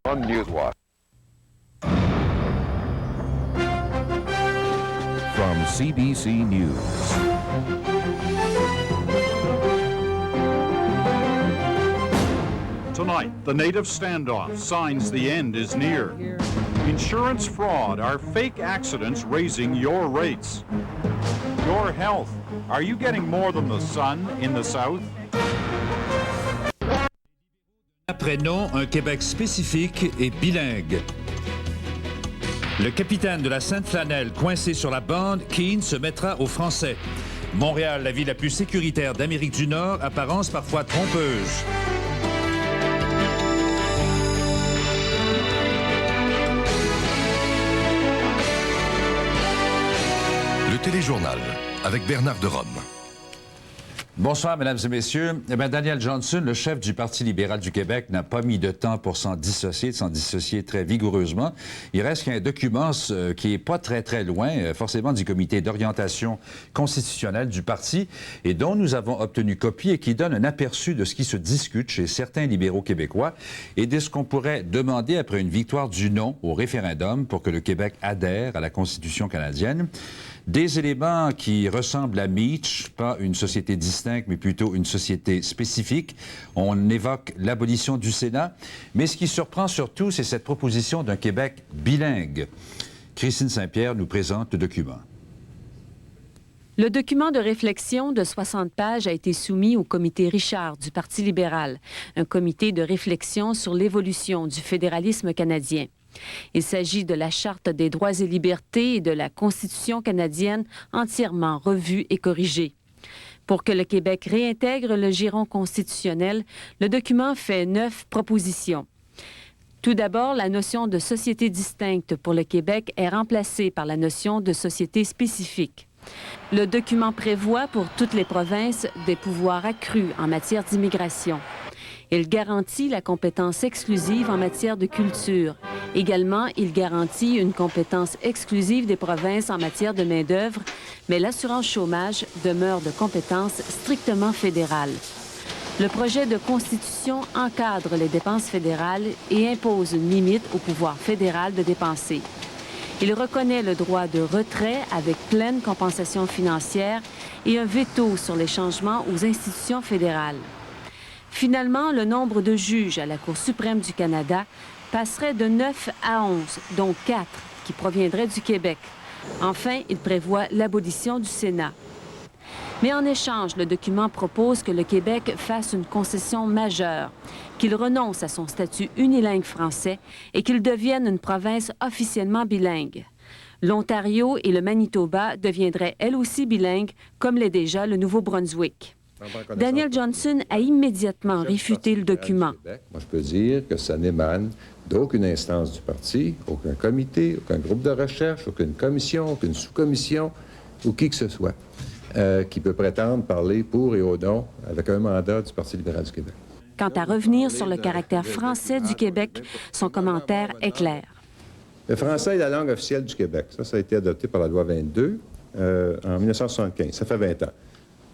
On Newswatch. From CBC News. Tonight, the native standoff signs the end is near. Insurance fraud are fake accidents raising your rates. Your health. Are you getting more than the sun in the South? Après nom, un Québec spécifique et bilingue. Le capitaine de la Sainte-Flanelle, coincé sur la bande, Keane se mettra au français. Montréal, la ville la plus sécuritaire d'Amérique du Nord, apparence parfois trompeuse. Le téléjournal avec Bernard de Rome. Bonsoir, mesdames et messieurs. Daniel Johnson, le chef du Parti libéral du Québec, n'a pas mis de temps pour s'en dissocier très vigoureusement. Il reste qu'il y a un document qui est pas très loin, forcément du comité d'orientation constitutionnelle du parti, et dont nous avons obtenu copie et qui donne un aperçu de ce qui se discute chez certains libéraux québécois et de ce qu'on pourrait demander après une victoire du non au référendum pour que le Québec adhère à la Constitution canadienne. Des éléments qui ressemblent à Meach, pas une société distincte, mais plutôt une société spécifique. On évoque l'abolition du Sénat, mais ce qui surprend surtout, c'est cette proposition d'un Québec bilingue. Christine Saint-Pierre nous présente le document. Le document de réflexion de 60 pages a été soumis au comité Richard du Parti libéral, un comité de réflexion sur l'évolution du fédéralisme canadien. Il s'agit de la Charte des droits et libertés et de la Constitution canadienne entièrement revue et corrigée. Pour que le Québec réintègre le giron constitutionnel, le document fait 9 propositions. Tout d'abord, la notion de société distincte pour le Québec est remplacée par la notion de société spécifique. Le document prévoit pour toutes les provinces des pouvoirs accrus en matière d'immigration. Il garantit la compétence exclusive en matière de culture. Également, il garantit une compétence exclusive des provinces en matière de main-d'œuvre, mais l'assurance chômage demeure de compétence strictement fédérale. Le projet de constitution encadre les dépenses fédérales et impose une limite au pouvoir fédéral de dépenser. Il reconnaît le droit de retrait avec pleine compensation financière et un veto sur les changements aux institutions fédérales. Finalement, le nombre de juges à la Cour suprême du Canada passerait de 9 à 11, dont 4 qui proviendraient du Québec. Enfin, il prévoit l'abolition du Sénat. Mais en échange, le document propose que le Québec fasse une concession majeure, qu'il renonce à son statut unilingue français et qu'il devienne une province officiellement bilingue. L'Ontario et le Manitoba deviendraient elles aussi bilingues, comme l'est déjà le Nouveau-Brunswick. Daniel Johnson a immédiatement réfuté le document. Moi, je peux dire que ça n'émane d'aucune instance du parti, aucun comité, aucun groupe de recherche, aucune commission, aucune sous-commission ou qui que ce soit qui peut prétendre parler pour et au nom avec un mandat du Parti libéral du Québec. Quant à revenir sur le caractère français du Québec, son commentaire est clair. Le français est la langue officielle du Québec. Ça a été adopté par la loi 22 en 1975. Ça fait 20 ans.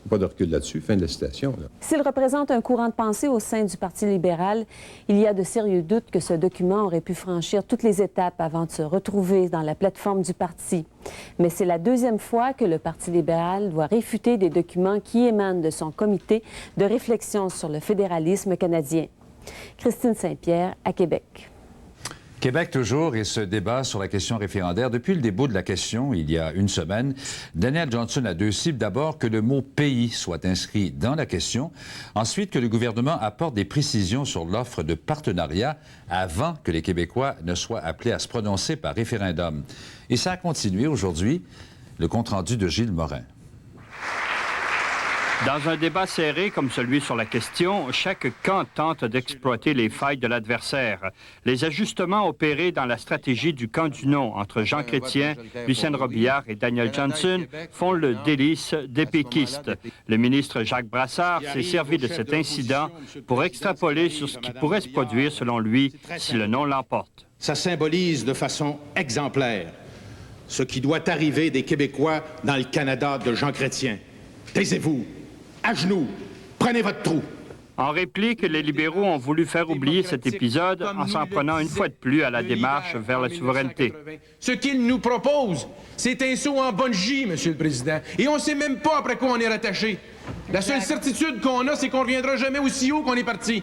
Pas de recul là-dessus. Fin de la citation. S'il représente un courant de pensée au sein du Parti libéral, il y a de sérieux doutes que ce document aurait pu franchir toutes les étapes avant de se retrouver dans la plateforme du parti. Mais c'est la deuxième fois que le Parti libéral doit réfuter des documents qui émanent de son comité de réflexion sur le fédéralisme canadien. Christine Saint-Pierre, à Québec. Québec toujours et ce débat sur la question référendaire. Depuis le début de la question, il y a une semaine, Daniel Johnson a deux cibles. D'abord, que le mot « pays » soit inscrit dans la question. Ensuite, que le gouvernement apporte des précisions sur l'offre de partenariat avant que les Québécois ne soient appelés à se prononcer par référendum. Et ça a continué aujourd'hui, le compte-rendu de Gilles Morin. Dans un débat serré comme celui sur la question, chaque camp tente d'exploiter les failles de l'adversaire. Les ajustements opérés dans la stratégie du camp du non entre Jean Chrétien, Lucien Robillard et Daniel Johnson font le délice des péquistes. Le ministre Jacques Brassard s'est servi de cet incident pour extrapoler sur ce qui pourrait se produire, selon lui, si le non l'emporte. Ça symbolise de façon exemplaire ce qui doit arriver des Québécois dans le Canada de Jean Chrétien. Taisez-vous! À genoux, prenez votre trou. En réplique, les libéraux ont voulu faire oublier cet épisode en s'en prenant une fois de plus à la démarche vers la souveraineté. Ce qu'ils nous proposent, c'est un saut en bungee, Monsieur le Président. Et on ne sait même pas après quoi on est rattaché. La seule certitude qu'on a, c'est qu'on ne reviendra jamais aussi haut qu'on est parti.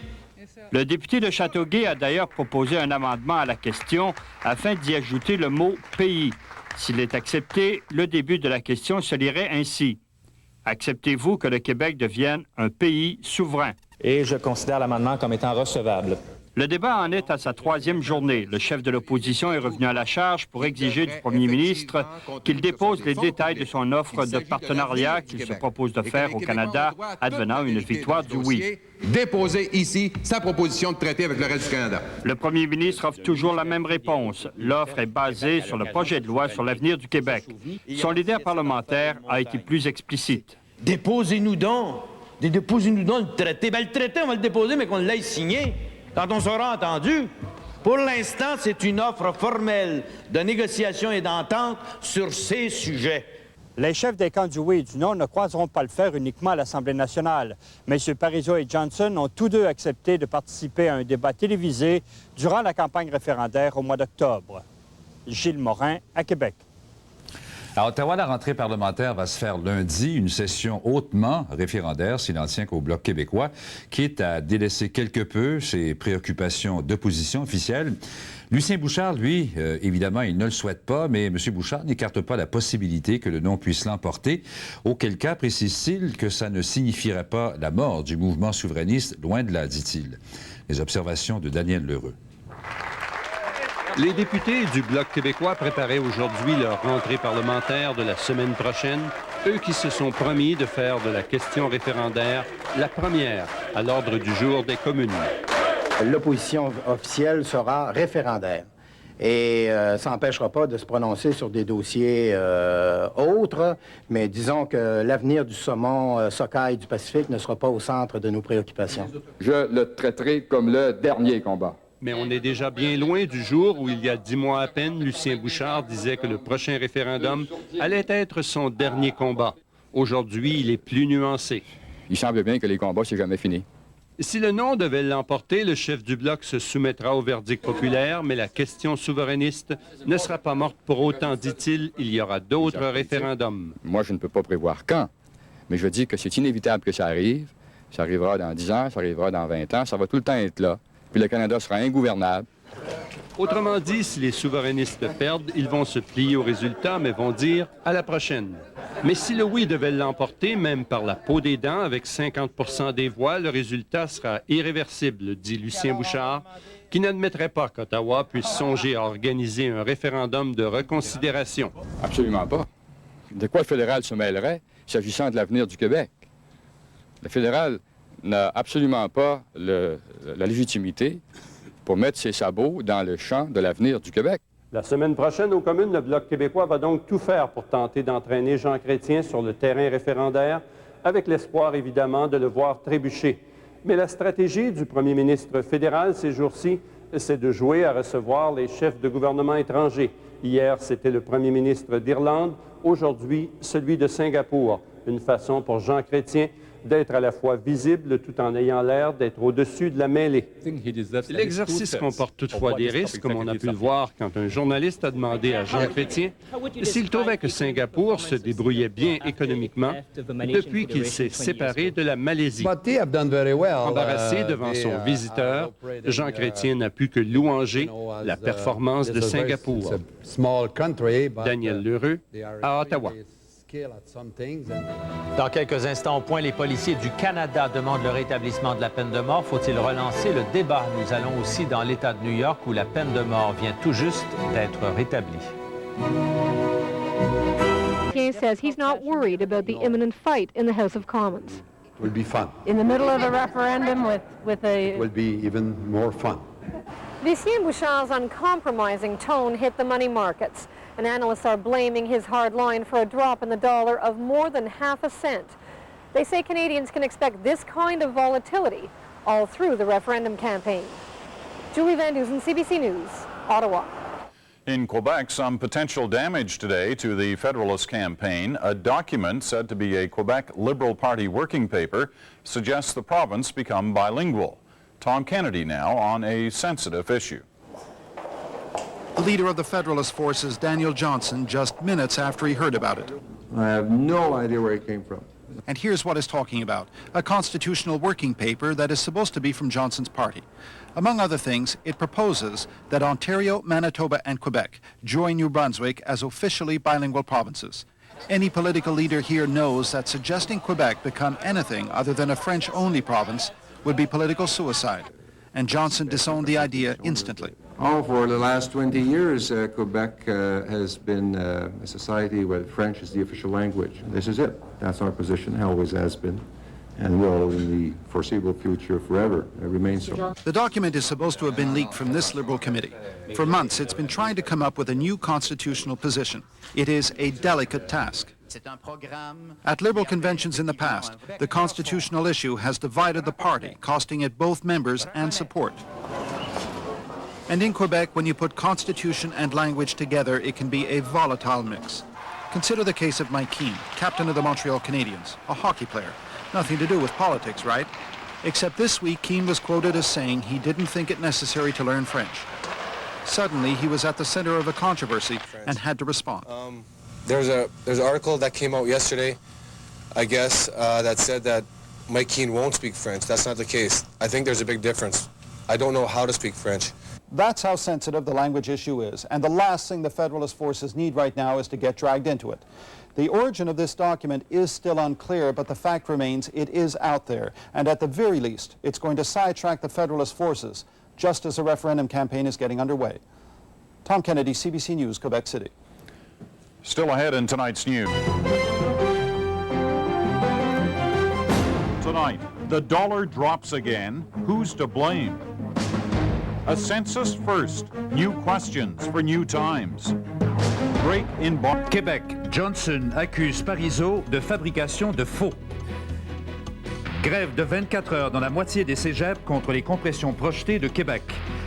Le député de Châteauguay a d'ailleurs proposé un amendement à la question afin d'y ajouter le mot « pays ». S'il est accepté, le début de la question se lirait ainsi. Acceptez-vous que le Québec devienne un pays souverain? Et je considère l'amendement comme étant recevable. Le débat en est à sa 3e journée. Le chef de l'opposition est revenu à la charge pour exiger du premier ministre qu'il dépose les détails de son offre de partenariat qu'il se propose de faire au Canada, advenant une victoire du oui. Déposer ici sa proposition de traité avec le reste du Canada. Le premier ministre offre toujours la même réponse. L'offre est basée sur le projet de loi sur l'avenir du Québec. Son leader parlementaire a été plus explicite. Déposez-nous donc le traité. Ben, le traité, on va le déposer, mais qu'on l'aille signé quand on sera entendu. Pour l'instant, c'est une offre formelle de négociation et d'entente sur ces sujets. Les chefs des camps du oui et du non ne croiseront pas le faire uniquement à l'Assemblée nationale. M. Parizeau et Johnson ont tous deux accepté de participer à un débat télévisé durant la campagne référendaire au mois d'octobre. Gilles Morin, à Québec. À Ottawa, la rentrée parlementaire va se faire lundi, une session hautement référendaire, s'il n'en tient qu'au Bloc québécois, quitte à délaisser quelque peu ses préoccupations d'opposition officielle. Lucien Bouchard, lui, évidemment, il ne le souhaite pas, mais M. Bouchard n'écarte pas la possibilité que le non puisse l'emporter, auquel cas, précise-t-il, que ça ne signifierait pas la mort du mouvement souverainiste, loin de là, dit-il. Les observations de Daniel Lheureux. Les députés du Bloc québécois préparaient aujourd'hui leur rentrée parlementaire de la semaine prochaine, eux qui se sont promis de faire de la question référendaire la première à l'ordre du jour des communes. L'opposition officielle sera référendaire et ça n'empêchera pas de se prononcer sur des dossiers autres, mais disons que l'avenir du saumon sockeye du Pacifique ne sera pas au centre de nos préoccupations. Je le traiterai comme le dernier combat. Mais on est déjà bien loin du jour où, il y a 10 mois à peine, Lucien Bouchard disait que le prochain référendum allait être son dernier combat. Aujourd'hui, il est plus nuancé. Il semble bien que les combats, c'est jamais fini. Si le non devait l'emporter, le chef du Bloc se soumettra au verdict populaire, mais la question souverainiste ne sera pas morte pour autant, dit-il. Il y aura d'autres référendums. Moi, je ne peux pas prévoir quand, mais je dis que c'est inévitable que ça arrive. Ça arrivera dans 10 ans, ça arrivera dans 20 ans, ça va tout le temps être là. Puis le Canada sera ingouvernable. Autrement dit, si les souverainistes perdent, ils vont se plier au résultat, mais vont dire « à la prochaine ». Mais si le oui devait l'emporter, même par la peau des dents, avec 50 % des voix, le résultat sera irréversible, dit Lucien Bouchard, qui n'admettrait pas qu'Ottawa puisse songer à organiser un référendum de reconsidération. Absolument pas. De quoi le fédéral se mêlerait s'agissant de l'avenir du Québec? Le fédéral n'a absolument pas la légitimité pour mettre ses sabots dans le champ de l'avenir du Québec. La semaine prochaine, aux communes, le Bloc québécois va donc tout faire pour tenter d'entraîner Jean Chrétien sur le terrain référendaire, avec l'espoir, évidemment, de le voir trébucher. Mais la stratégie du premier ministre fédéral ces jours-ci, c'est de jouer à recevoir les chefs de gouvernement étrangers. Hier, c'était le premier ministre d'Irlande, aujourd'hui, celui de Singapour. Une façon pour Jean Chrétien d'être à la fois visible tout en ayant l'air d'être au-dessus de la mêlée. L'exercice comporte toutefois des risques, comme on a pu le voir quand un journaliste a demandé à Jean Chrétien s'il trouvait que Singapour se débrouillait bien économiquement depuis qu'il s'est séparé de la Malaisie. Embarrassé devant son visiteur, Jean Chrétien n'a pu que louanger la performance de Singapour. Daniel Lheureux, à Ottawa. Dans quelques instants, au point, les policiers du Canada demandent le rétablissement de la peine de mort. Faut-il relancer le débat? Nous allons aussi dans l'État de New York où la peine de mort vient tout juste d'être rétablie. Chrétien says he's not worried about the imminent fight in the House of Commons. It will be fun. In the middle of a referendum with a... It will be even more fun. Lucien Bouchard's uncompromising tone hit the money markets, and analysts are blaming his hard line for a drop in the dollar of more than half a cent. They say Canadians can expect this kind of volatility all through the referendum campaign. Julie Van Dusen, CBC News, Ottawa. In Quebec, some potential damage today to the Federalist campaign. A document said to be a Quebec Liberal Party working paper suggests the province become bilingual. Tom Kennedy now on a sensitive issue. The leader of the Federalist Forces, Daniel Johnson, just minutes after he heard about it. I have no idea where it came from. And here's what he's talking about, a constitutional working paper that is supposed to be from Johnson's party. Among other things, it proposes that Ontario, Manitoba, and Quebec join New Brunswick as officially bilingual provinces. Any political leader here knows that suggesting Quebec become anything other than a French-only province would be political suicide. And Johnson disowned the idea instantly. Oh, for the last 20 years, Quebec has been a society where French is the official language. This is it. That's our position, always has been, and will in the foreseeable future forever remain so. The document is supposed to have been leaked from this Liberal committee. For months, it's been trying to come up with a new constitutional position. It is a delicate task. At Liberal conventions in the past, the constitutional issue has divided the party, costing it both members and support. And in Quebec, when you put constitution and language together, it can be a volatile mix. Consider the case of Mike Keane, captain of the Montreal Canadiens, a hockey player. Nothing to do with politics, right? Except this week, Keane was quoted as saying he didn't think it necessary to learn French. Suddenly, he was at the center of a controversy and had to respond. There's an article that came out yesterday, I guess, that said that Mike Keane won't speak French. That's not the case. I think there's a big difference. I don't know how to speak French. That's how sensitive the language issue is, and the last thing the Federalist Forces need right now is to get dragged into it. The origin of this document is still unclear, but the fact remains it is out there, and at the very least, it's going to sidetrack the Federalist Forces, just as the referendum campaign is getting underway. Tom Kennedy, CBC News, Quebec City. Still ahead in tonight's news. Tonight, the dollar drops again. Who's to blame? A census first. New questions for new times. Break in Québec. Johnson accuse Parizeau de fabrication de faux. Grève de 24 heures dans la moitié des cégeps contre les compressions projetées de Québec.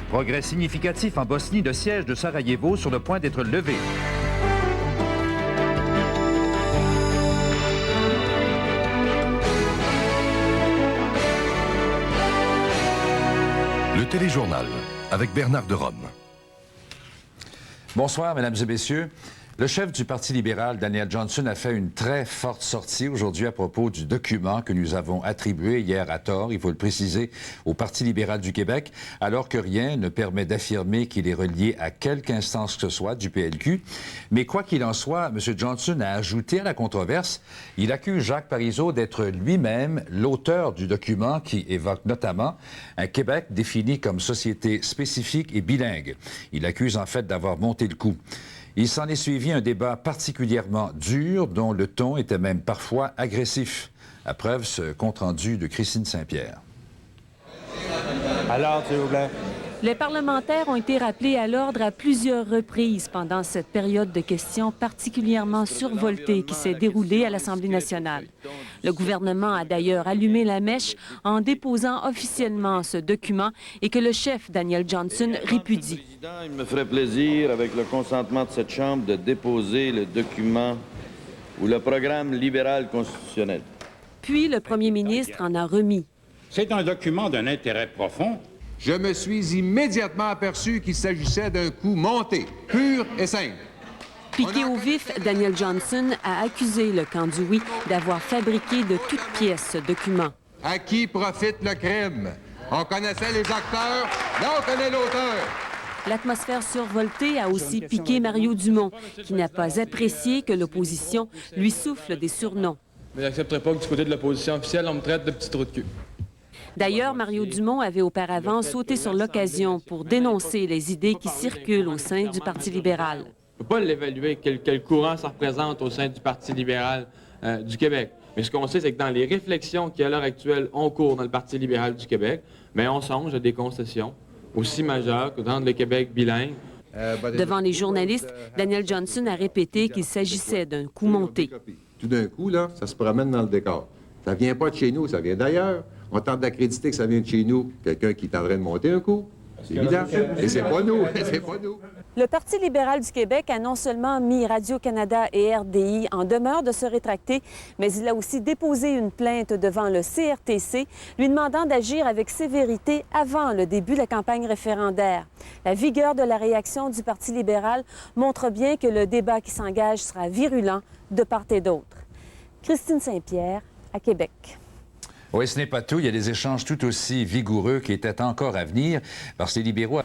Progrès significatif en Bosnie, le siège de Sarajevo sur le point d'être levé. Le téléjournal avec Bernard de Rome. Bonsoir, mesdames et messieurs. Le chef du Parti libéral, Daniel Johnson, a fait une très forte sortie aujourd'hui à propos du document que nous avons attribué hier à tort, il faut le préciser, au Parti libéral du Québec, alors que rien ne permet d'affirmer qu'il est relié à quelque instance que ce soit du PLQ. Mais quoi qu'il en soit, M. Johnson a ajouté à la controverse, il accuse Jacques Parizeau d'être lui-même l'auteur du document qui évoque notamment un Québec défini comme société spécifique et bilingue. Il accuse en fait d'avoir monté le coup. Il s'en est suivi un débat particulièrement dur, dont le ton était même parfois agressif. À preuve, ce compte-rendu de Christine Saint-Pierre. Alors, s'il vous plaît. Les parlementaires ont été rappelés à l'ordre à plusieurs reprises pendant cette période de questions particulièrement survoltée qui s'est déroulée à l'Assemblée nationale. Le gouvernement a d'ailleurs allumé la mèche en déposant officiellement ce document et que le chef Daniel Johnson répudie. Il me ferait plaisir, avec le consentement de cette Chambre, de déposer le document ou le programme libéral constitutionnel. Puis le premier ministre en a remis. C'est un document d'un intérêt profond. Je me suis immédiatement aperçu qu'il s'agissait d'un coup monté, pur et simple. Piqué au vif, Daniel Johnson a accusé le camp du oui d'avoir fabriqué de toutes pièces ce document. À qui profite le crime? On connaissait les acteurs, là on connaît l'auteur. L'atmosphère survoltée a aussi piqué Mario Dumont, qui n'a pas apprécié que l'opposition lui souffle des surnoms. Mais j'accepterai pas que du côté de l'opposition officielle, on me traite de petit trou de cul. D'ailleurs, Mario Dumont avait auparavant sauté sur l'occasion pour dénoncer les idées qui circulent au sein du Parti libéral. On ne peut pas l'évaluer quel courant ça représente au sein du Parti libéral du Québec. Mais ce qu'on sait, c'est que dans les réflexions qui, à l'heure actuelle, ont cours dans le Parti libéral du Québec, mais on songe à des concessions aussi majeures que rendre le Québec bilingue. Devant les journalistes, Daniel Johnson a répété qu'il s'agissait d'un coup monté. Tout d'un coup, là, ça se promène dans le décor. Ça vient pas de chez nous, ça vient d'ailleurs. On tente d'accréditer que ça vient de chez nous, quelqu'un qui est en train de monter un coup. C'est évident. Et c'est pas nous. C'est pas nous. Le Parti libéral du Québec a non seulement mis Radio-Canada et RDI en demeure de se rétracter, mais il a aussi déposé une plainte devant le CRTC, lui demandant d'agir avec sévérité avant le début de la campagne référendaire. La vigueur de la réaction du Parti libéral montre bien que le débat qui s'engage sera virulent de part et d'autre. Christine Saint-Pierre, à Québec. Oui, ce n'est pas tout. Il y a des échanges tout aussi vigoureux qui étaient encore à venir parce que les libéraux...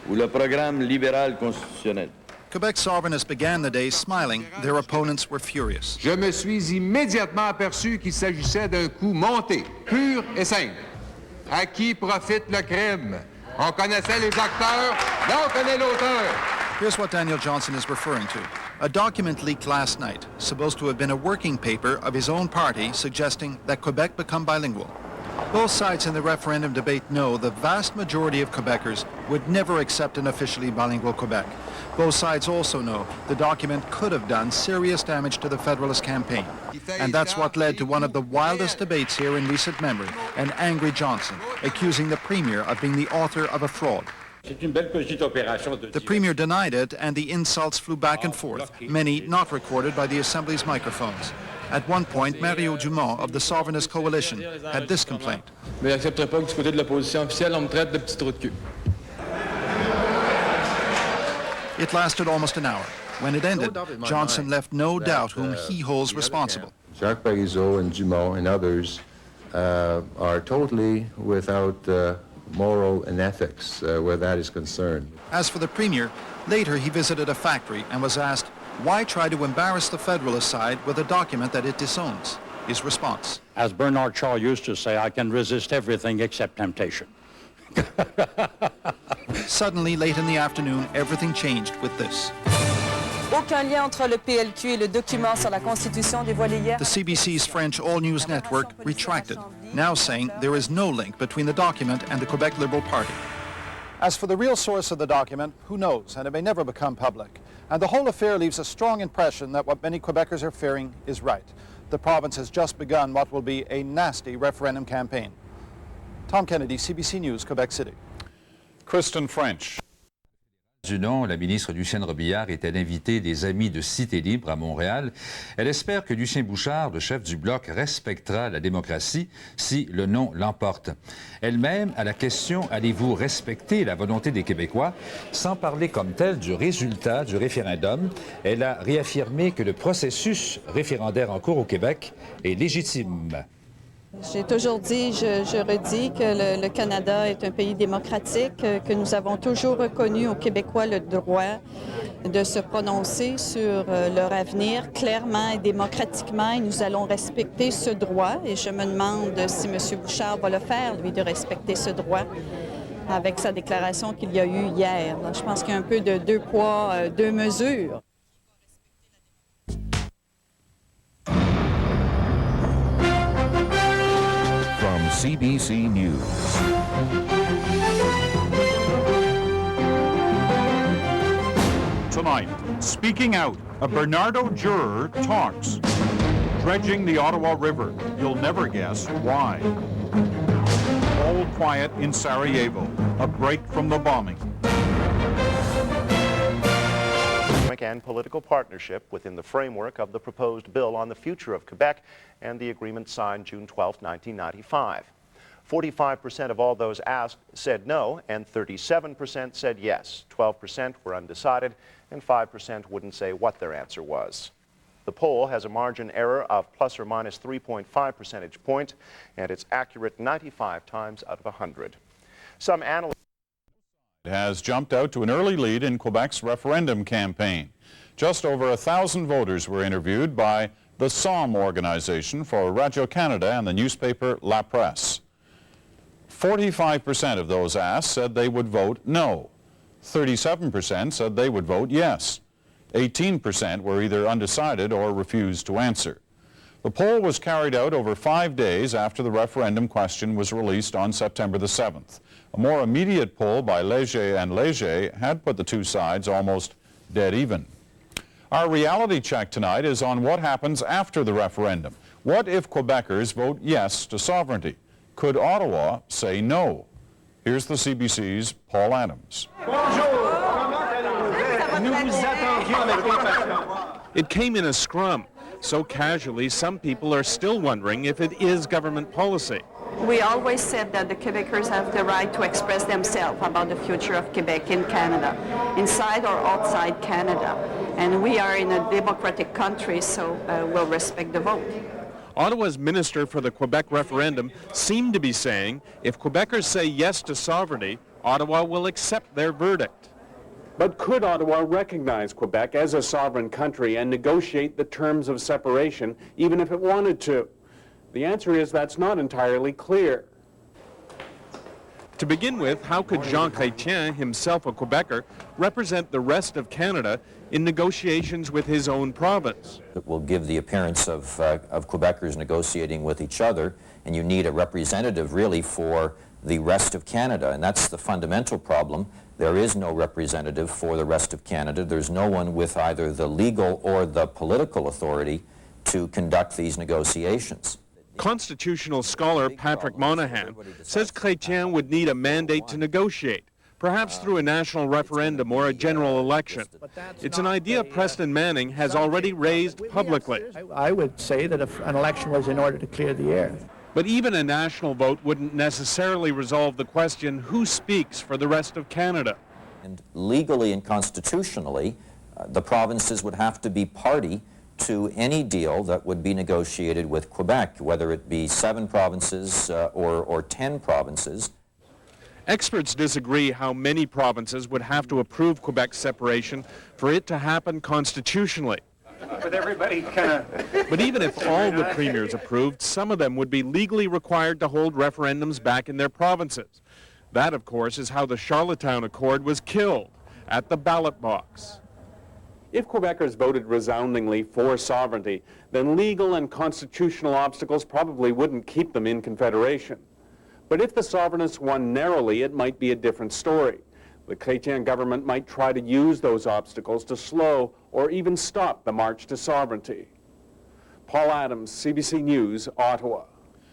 Ou le programme libéral constitutionnel. Quebec sovereignists began the day smiling. Their opponents were furious. Je me suis immédiatement aperçu qu'il s'agissait d'un coup monté, pur et simple. À qui profite le crime? On connaissait les acteurs, là on connaît l'auteur. Here's what Daniel Johnson is referring to. A document leaked last night, supposed to have been a working paper of his own party suggesting that Quebec become bilingual. Both sides in the referendum debate know the vast majority of Quebecers would never accept an officially bilingual Quebec. Both sides also know the document could have done serious damage to the Federalist campaign. And that's what led to one of the wildest debates here in recent memory, an angry Johnson accusing the Premier of being the author of a fraud. The Premier denied it, and the insults flew back and forth, many not recorded by the Assembly's microphones. At one point, Mario Dumont of the Sovereignist Coalition had this complaint. Mais j'accepterai pas que du côté de l'opposition officielle, on me traite de petit trou de cul. It lasted almost an hour. When it ended, Johnson left no doubt whom he holds responsible. Jacques Parizeau and Dumont and others are totally without moral and ethics where that is concerned. As for the Premier, later he visited a factory and was asked, why try to embarrass the Federalist side with a document that it disowns? His response. As Bernard Shaw used to say, I can resist everything except temptation. Suddenly, late in the afternoon, everything changed with this. Aucun lien entre le PLQ et le document sur la Constitution dévoilé hier. The CBC's French All News Network retracted, now saying there is no link between the document and the Quebec Liberal Party. As for the real source of the document, who knows, and it may never become public. And the whole affair leaves a strong impression that what many Quebecers are fearing is right. The province has just begun what will be a nasty referendum campaign. Tom Kennedy, CBC News, Quebec City. Kristen French. Du nom, la ministre Lucienne Robillard était l'invitée des Amis de Cité Libre à Montréal. Elle espère que Lucien Bouchard, le chef du Bloc, respectera la démocratie si le non l'emporte. Elle-même, à la question « Allez-vous respecter la volonté des Québécois ?» sans parler comme tel du résultat du référendum, elle a réaffirmé que le processus référendaire en cours au Québec est légitime. J'ai toujours dit, je redis que le Canada est un pays démocratique, que nous avons toujours reconnu aux Québécois le droit de se prononcer sur leur avenir clairement et démocratiquement, et nous allons respecter ce droit. Et je me demande si M. Bouchard va le faire, lui, de respecter ce droit avec sa déclaration qu'il y a eue hier. Donc, je pense qu'il y a un peu de deux poids, deux mesures. From CBC News. Tonight, speaking out, a Bernardo juror talks. Dredging the Ottawa River. You'll never guess why. All quiet in Sarajevo. A break from the bombing. And political partnership within the framework of the proposed bill on the future of Quebec and the agreement signed June 12, 1995. 45% of all those asked said no, and 37% said yes. 12% were undecided, and 5% wouldn't say what their answer was. The poll has a margin error of plus or minus 3.5 percentage points, and it's accurate 95 times out of 100. Some analysts has jumped out to an early lead in Quebec's referendum campaign. Just over 1,000 voters were interviewed by the SOM organization for Radio-Canada and the newspaper La Presse. 45% of those asked said they would vote no. 37% said they would vote yes. 18% were either undecided or refused to answer. The poll was carried out over 5 days after the referendum question was released on September the 7th. A more immediate poll by Léger and Léger had put the two sides almost dead even. Our reality check tonight is on what happens after the referendum. What if Quebecers vote yes to sovereignty? Could Ottawa say no? Here's the CBC's Paul Adams. It came in a scrum. So casually, some people are still wondering if it is government policy. We always said that the Quebecers have the right to express themselves about the future of Quebec in Canada, inside or outside Canada. And we are in a democratic country, so we'll respect the vote. Ottawa's minister for the Quebec referendum seemed to be saying if Quebecers say yes to sovereignty, Ottawa will accept their verdict. But could Ottawa recognize Quebec as a sovereign country and negotiate the terms of separation, even if it wanted to? The answer is that's not entirely clear. To begin with, how could Jean Chrétien, himself a Quebecer, represent the rest of Canada in negotiations with his own province? It will give the appearance of Quebecers negotiating with each other, and you need a representative really for the rest of Canada, and that's the fundamental problem. There is no representative for the rest of Canada. There's no one with either the legal or the political authority to conduct these negotiations. Constitutional scholar Patrick Monahan says Chrétien would need a mandate to negotiate, perhaps through a national referendum or a general election. It's an idea Preston Manning has already raised publicly. I would say that if an election was in order to clear the air. But even a national vote wouldn't necessarily resolve the question who speaks for the rest of Canada. And legally and constitutionally, the provinces would have to be party to any deal that would be negotiated with Quebec, whether it be 7 provinces or 10 provinces. Experts disagree how many provinces would have to approve Quebec's separation for it to happen constitutionally. But everybody kind of... But even if all the premiers approved, some of them would be legally required to hold referendums back in their provinces. That, of course, is how the Charlottetown Accord was killed, at the ballot box. If Quebecers voted resoundingly for sovereignty, then legal and constitutional obstacles probably wouldn't keep them in Confederation. But if the sovereignists won narrowly, it might be a different story. The Chrétien government might try to use those obstacles to slow or even stop the march to sovereignty. Paul Adams, CBC News, Ottawa.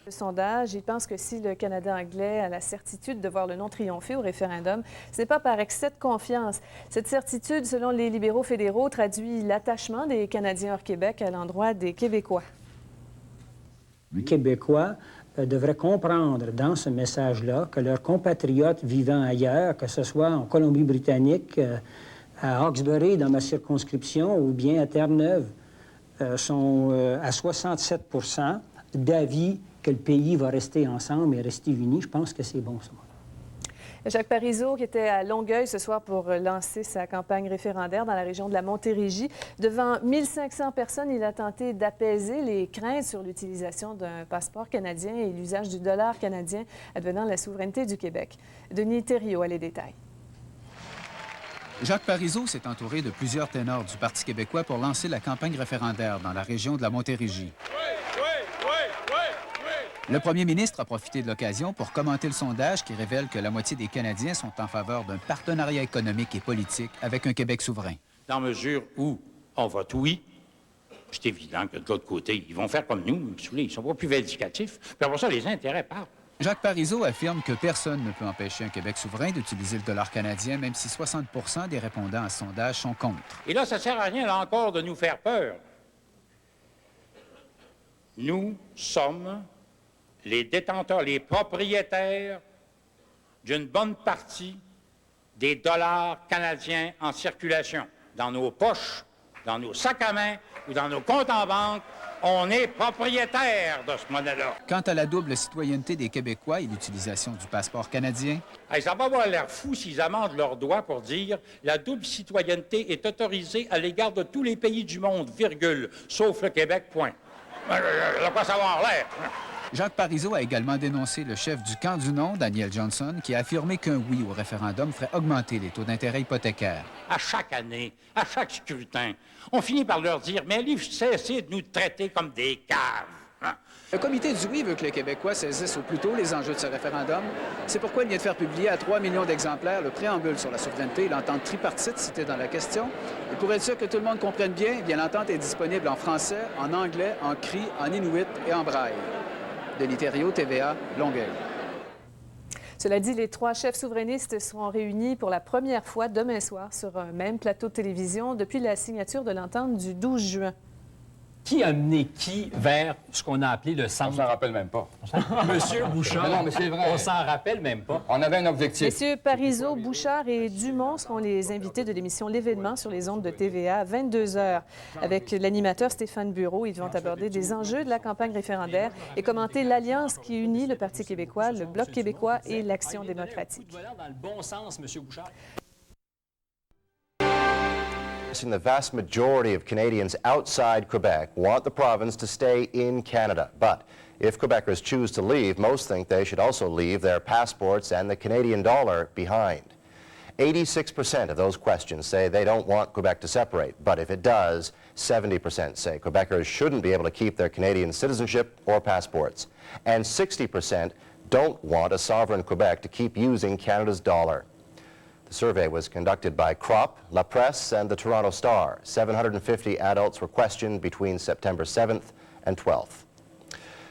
Le sondage, il pense que si le Canada anglais a la certitude de voir le non triompher au référendum, ce n'est pas par excès de confiance. Cette certitude, selon les libéraux fédéraux, traduit l'attachement des Canadiens hors Québec à l'endroit des Québécois. Les Québécois devraient comprendre dans ce message-là que leurs compatriotes vivant ailleurs, que ce soit en Colombie-Britannique, à Hawkesbury, dans ma circonscription, ou bien à Terre-Neuve, sont à 67 % d'avis que le pays va rester ensemble et rester uni. Je pense que c'est bon, ça. Jacques Parizeau, qui était à Longueuil ce soir pour lancer sa campagne référendaire dans la région de la Montérégie. Devant 1500 personnes, il a tenté d'apaiser les craintes sur l'utilisation d'un passeport canadien et l'usage du dollar canadien advenant la souveraineté du Québec. Denis Thériault a les détails. Jacques Parizeau s'est entouré de plusieurs ténors du Parti québécois pour lancer la campagne référendaire dans la région de la Montérégie. Le premier ministre a profité de l'occasion pour commenter le sondage qui révèle que la moitié des Canadiens sont en faveur d'un partenariat économique et politique avec un Québec souverain. Dans mesure où on vote oui, c'est évident que de l'autre côté, ils vont faire comme nous, ils ne sont pas plus vindicatifs. Puis après ça, les intérêts partent. Jacques Parizeau affirme que personne ne peut empêcher un Québec souverain d'utiliser le dollar canadien, même si 60 % des répondants à ce sondage sont contre. Et là, ça ne sert à rien, là encore, de nous faire peur. Nous sommes les détenteurs, les propriétaires d'une bonne partie des dollars canadiens en circulation. Dans nos poches, dans nos sacs à main ou dans nos comptes en banque, on est propriétaire de ce monnaie-là. Quant à la double citoyenneté des Québécois et l'utilisation du passeport canadien... Hey, ça va avoir l'air fou s'ils amendent leurs doigts pour dire « La double citoyenneté est autorisée à l'égard de tous les pays du monde, virgule, sauf le Québec, point. » De quoi ça va avoir l'air? Jacques Parizeau a également dénoncé le chef du camp du non, Daniel Johnson, qui a affirmé qu'un oui au référendum ferait augmenter les taux d'intérêt hypothécaires. À chaque année, à chaque scrutin, on finit par leur dire « Mais allez cessez de nous traiter comme des caves. Hein? » Le comité du oui veut que les Québécois saisissent au plus tôt les enjeux de ce référendum. C'est pourquoi il vient de faire publier à 3 millions d'exemplaires le préambule sur la souveraineté et l'entente tripartite citée dans la question. Et pour être sûr que tout le monde comprenne bien, l'entente est disponible en français, en anglais, en cri, en inuit et en braille. Denis Thériault, TVA, Longueuil. Cela dit, les 3 chefs souverainistes seront réunis pour la première fois demain soir sur un même plateau de télévision depuis la signature de l'entente du 12 juin. Qui a mené qui vers ce qu'on a appelé le centre? On s'en rappelle même pas. Monsieur Bouchard, non, mais c'est vrai. On s'en rappelle même pas. On avait un objectif. Messieurs Parizeau, Bouchard et Dumont seront les invités de l'émission L'Événement sur les ondes de TVA à 22h. Avec l'animateur Stéphane Bureau, ils vont aborder des enjeux de la campagne référendaire et commenter l'alliance qui unit le Parti québécois, le Bloc québécois et l'Action démocratique. Dans le bon sens, Monsieur Bouchard. The vast majority of Canadians outside Quebec want the province to stay in Canada. But if Quebecers choose to leave, most think they should also leave their passports and the Canadian dollar behind. 86% of those questions say they don't want Quebec to separate. But if it does, 70% say Quebecers shouldn't be able to keep their Canadian citizenship or passports. And 60% don't want a sovereign Quebec to keep using Canada's dollar. The survey was conducted by CROP, La Presse, and the Toronto Star. 750 adults were questioned between September 7th and 12th.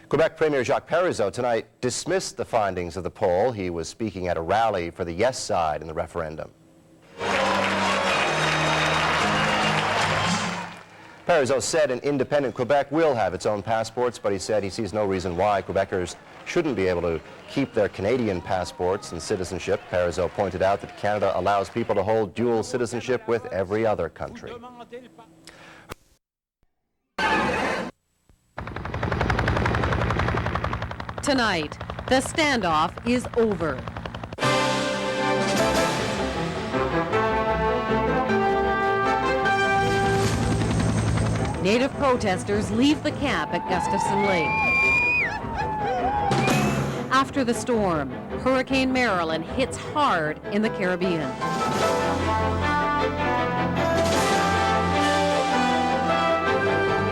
Quebec Premier Jacques Parizeau tonight dismissed the findings of the poll. He was speaking at a rally for the yes side in the referendum. Parizeau said an independent Quebec will have its own passports, but he said he sees no reason why Quebecers shouldn't be able to keep their Canadian passports and citizenship. Parizeau pointed out that Canada allows people to hold dual citizenship with every other country. Tonight, the standoff is over. Native protesters leave the camp at Gustafson Lake. After the storm, Hurricane Marilyn hits hard in the Caribbean.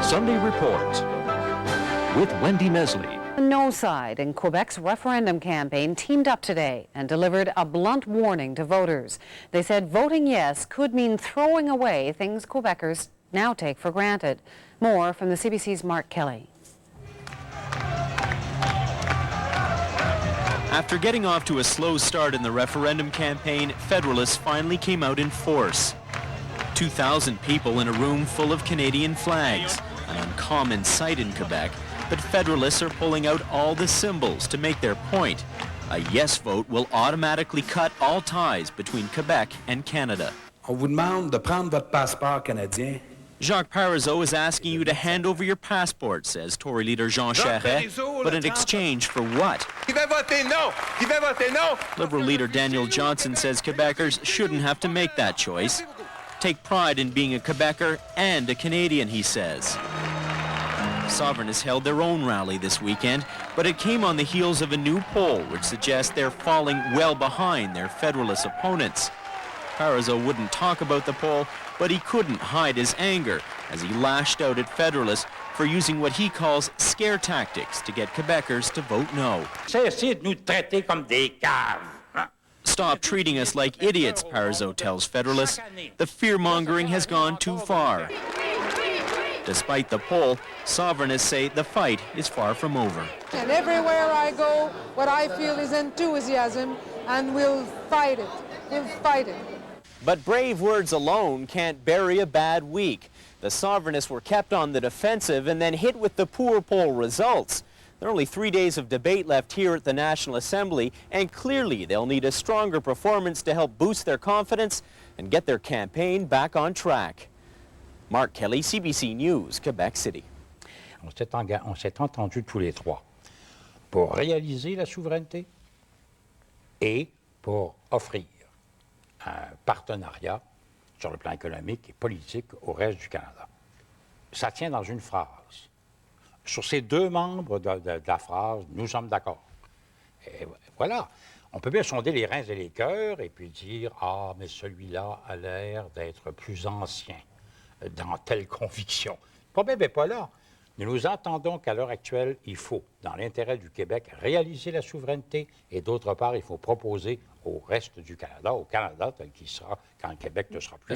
Sunday Report with Wendy Mesley. The No side in Quebec's referendum campaign teamed up today and delivered a blunt warning to voters. They said voting yes could mean throwing away things Quebecers now take for granted. More from the CBC's Mark Kelly. After getting off to a slow start in the referendum campaign, Federalists finally came out in force. 2,000 people in a room full of Canadian flags, an uncommon sight in Quebec, but Federalists are pulling out all the symbols to make their point. A yes vote will automatically cut all ties between Quebec and Canada. On vous demande de prendre votre passeport canadien. Jacques Parizeau is asking you to hand over your passport, says Tory leader Jean Charest, but in exchange for what? Qui va voter non? Qui va voter non? Liberal leader Daniel Johnson says Quebecers shouldn't have to make that choice. Take pride in being a Quebecer and a Canadian, he says. Sovereignists held their own rally this weekend, but it came on the heels of a new poll which suggests they're falling well behind their Federalist opponents. Parizeau wouldn't talk about the poll, but he couldn't hide his anger as he lashed out at Federalists for using what he calls scare tactics to get Quebecers to vote no. Cessez de nous traiter comme des caves. Stop treating us like idiots, Parizeau tells Federalists. The fear-mongering has gone too far. Despite the poll, sovereignists say the fight is far from over. And everywhere I go, what I feel is enthusiasm, and we'll fight it. We'll fight it. But brave words alone can't bury a bad week. The sovereignists were kept on the defensive and then hit with the poor poll results. There are only 3 days of debate left here at the National Assembly, and clearly they'll need a stronger performance to help boost their confidence and get their campaign back on track. Mark Kelly, CBC News, Quebec City. On s'est entendus tous les trois pour réaliser la souveraineté et pour offrir un partenariat sur le plan économique et politique au reste du Canada. Ça tient dans une phrase. Sur ces deux membres de la phrase, nous sommes d'accord. Et voilà. On peut bien sonder les reins et les cœurs et puis dire « Ah, mais celui-là a l'air d'être plus ancien dans telle conviction. » Le problème n'est pas là. Nous nous entendons qu'à l'heure actuelle, il faut, dans l'intérêt du Québec, réaliser la souveraineté et d'autre part, il faut proposer au reste du Canada, au Canada tel qu'il sera quand le Québec ne sera plus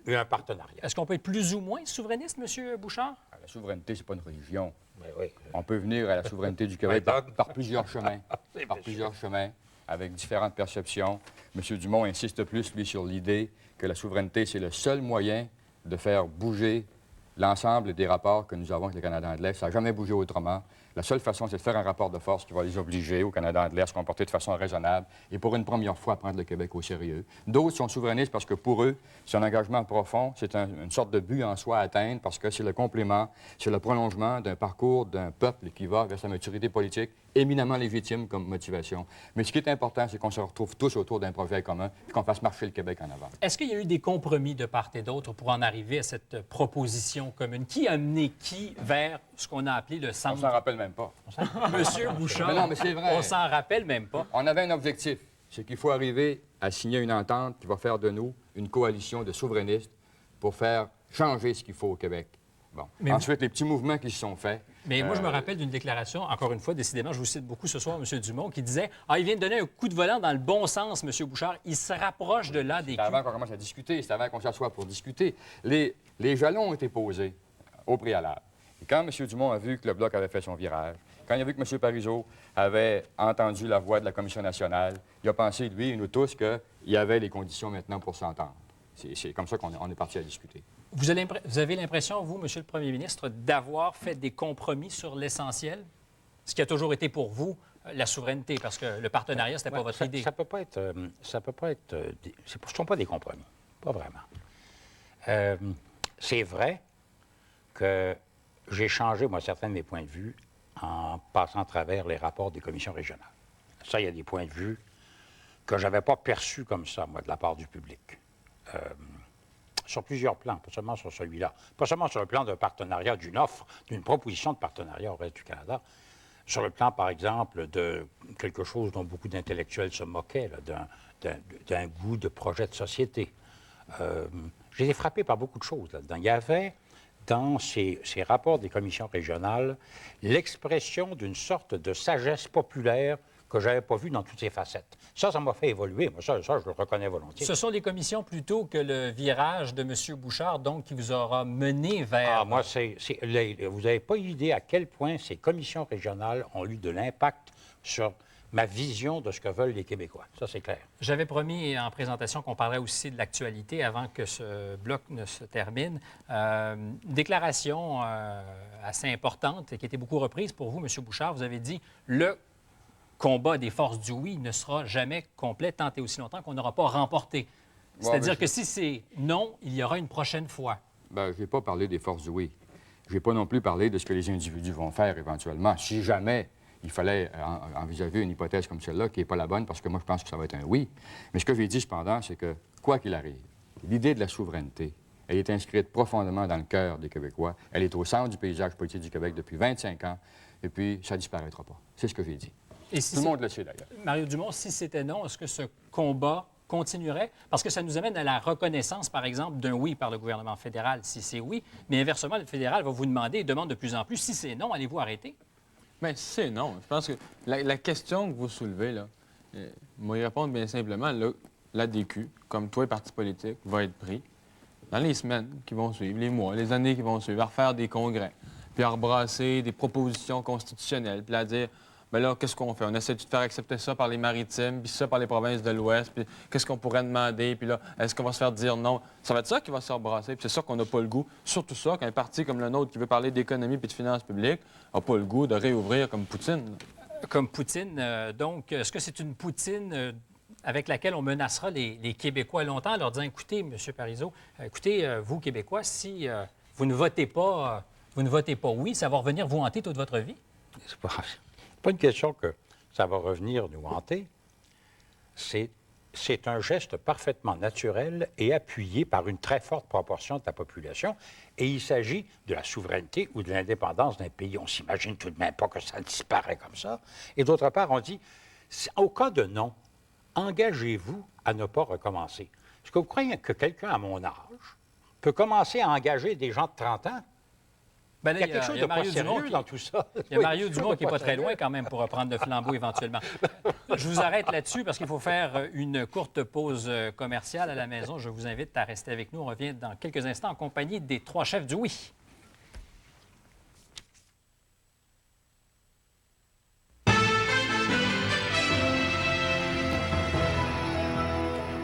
là, un partenariat. Est-ce qu'on peut être plus ou moins souverainiste, M. Bouchard? La souveraineté, c'est pas une religion. Oui, oui. On peut venir à la souveraineté du Québec par plusieurs chemins. Par plusieurs chemins. avec différentes perceptions. M. Dumont insiste plus, lui, sur l'idée que la souveraineté, c'est le seul moyen de faire bouger l'ensemble des rapports que nous avons avec le Canada anglais. Ça n'a jamais bougé autrement. La seule façon, c'est de faire un rapport de force qui va les obliger, au Canada anglais, à se comporter de façon raisonnable et pour une première fois prendre le Québec au sérieux. D'autres sont souverainistes parce que pour eux, c'est un engagement profond, c'est une sorte de but en soi à atteindre parce que c'est le complément, c'est le prolongement d'un parcours d'un peuple qui va vers sa maturité politique éminemment légitime comme motivation. Mais ce qui est important, c'est qu'on se retrouve tous autour d'un projet commun et qu'on fasse marcher le Québec en avant. Est-ce qu'il y a eu des compromis de part et d'autre pour en arriver à cette proposition commune? Qui a mené qui vers ce qu'on a appelé le centre? On s'en rappelle même pas. Monsieur Bouchard, mais non, mais c'est vrai. On s'en rappelle même pas. On avait un objectif, c'est qu'il faut arriver à signer une entente qui va faire de nous une coalition de souverainistes pour faire changer ce qu'il faut au Québec. Bon. Mais ensuite, les petits mouvements qui se sont faits. Mais moi, je me rappelle d'une déclaration, encore une fois, décidément, je vous cite beaucoup ce soir, M. Dumont, qui disait « Ah, il vient de donner un coup de volant dans le bon sens, M. Bouchard. Il se rapproche de là des C'est avant qu'on commence à discuter, c'est avant qu'on s'assoie pour discuter. Les jalons ont été posés au préalable. Et quand M. Dumont a vu que le Bloc avait fait son virage, quand il a vu que M. Parizeau avait entendu la voix de la Commission nationale, il a pensé, lui et nous tous, qu'il y avait les conditions maintenant pour s'entendre. C'est comme ça qu'on est parti à discuter. Vous avez l'impression, vous, M. le Premier ministre, d'avoir fait des compromis sur l'essentiel? Ce qui a toujours été pour vous la souveraineté, parce que le partenariat, ce n'était pas votre idée. Ça peut pas être... ce ne sont pas des compromis. Pas vraiment. C'est vrai que j'ai changé, moi, certains de mes points de vue en passant à travers les rapports des commissions régionales. Ça, il y a des points de vue que je n'avais pas perçus comme ça, moi, de la part du public. Sur plusieurs plans, pas seulement sur celui-là. Pas seulement sur le plan d'un partenariat, d'une offre, d'une proposition de partenariat au reste du Canada. Sur le plan, par exemple, de quelque chose dont beaucoup d'intellectuels se moquaient, d'un goût de projet de société. J'ai été frappé par beaucoup de choses là-dedans. Il y avait, dans ces rapports des commissions régionales, l'expression d'une sorte de sagesse populaire que je n'avais pas vue dans toutes ses facettes. Ça m'a fait évoluer. Moi, ça, je le reconnais volontiers. Ce sont les commissions plutôt que le virage de M. Bouchard, donc, qui vous aura mené vers... Ah, moi, vous n'avez pas idée à quel point ces commissions régionales ont eu de l'impact sur ma vision de ce que veulent les Québécois. Ça, c'est clair. J'avais promis en présentation qu'on parlerait aussi de l'actualité avant que ce bloc ne se termine. Une déclaration assez importante qui a été beaucoup reprise pour vous, M. Bouchard. Vous avez dit « Le combat des forces du oui ne sera jamais complet tant et aussi longtemps qu'on n'aura pas remporté. » C'est-à-dire que si c'est non, il y aura une prochaine fois. Bien, je n'ai pas parlé des forces du oui. Je n'ai pas non plus parlé de ce que les individus vont faire éventuellement. Si jamais il fallait envisager une hypothèse comme celle-là, qui n'est pas la bonne, parce que moi, je pense que ça va être un oui. Mais ce que j'ai dit, cependant, c'est que, quoi qu'il arrive, l'idée de la souveraineté, elle est inscrite profondément dans le cœur des Québécois. Elle est au centre du paysage politique du Québec depuis 25 ans, et puis ça ne disparaîtra pas. C'est ce que j'ai dit. Et si tout le monde le sait, d'ailleurs. Mario Dumont, si c'était non, est-ce que ce combat continuerait? Parce que ça nous amène à la reconnaissance, par exemple, d'un oui par le gouvernement fédéral, si c'est oui. Mais inversement, le fédéral va vous demander et demande de plus en plus, si c'est non, allez-vous arrêter? Bien, si c'est non, je pense que la question que vous soulevez, là, moi, y répondre bien simplement, l'ADQ, comme tous les partis politiques, va être pris dans les semaines qui vont suivre, les mois, les années qui vont suivre, à refaire des congrès, puis à rebrasser des propositions constitutionnelles, puis à dire, bien là, qu'est-ce qu'on fait? On essaie de faire accepter ça par les maritimes, puis ça par les provinces de l'Ouest, puis qu'est-ce qu'on pourrait demander, puis là, est-ce qu'on va se faire dire non? Ça va être ça qui va se rebrasser, puis c'est ça qu'on n'a pas le goût. Surtout ça, qu'un parti comme le nôtre qui veut parler d'économie puis de finances publiques n'a pas le goût de réouvrir comme Poutine. Comme Poutine, donc, est-ce que c'est une Poutine avec laquelle on menacera les Québécois longtemps, en leur disant, écoutez, M. Parizeau, écoutez, vous, Québécois, si vous ne votez pas oui, ça va revenir vous hanter toute votre vie? C'est pas une question que ça va revenir nous hanter. C'est un geste parfaitement naturel et appuyé par une très forte proportion de la population. Et il s'agit de la souveraineté ou de l'indépendance d'un pays. On s'imagine tout de même pas que ça disparaît comme ça. Et d'autre part, on dit, au cas de non, engagez-vous à ne pas recommencer. Est-ce que vous croyez que quelqu'un à mon âge peut commencer à engager des gens de 30 ans? Ben là, il y a quelque chose de pas sérieux dans tout ça. Il y a Mario Dumont qui n'est pas très loin quand même pour reprendre le flambeau éventuellement. Je vous arrête là-dessus parce qu'il faut faire une courte pause commerciale à la maison. Je vous invite à rester avec nous. On revient dans quelques instants en compagnie des 3 chefs du oui.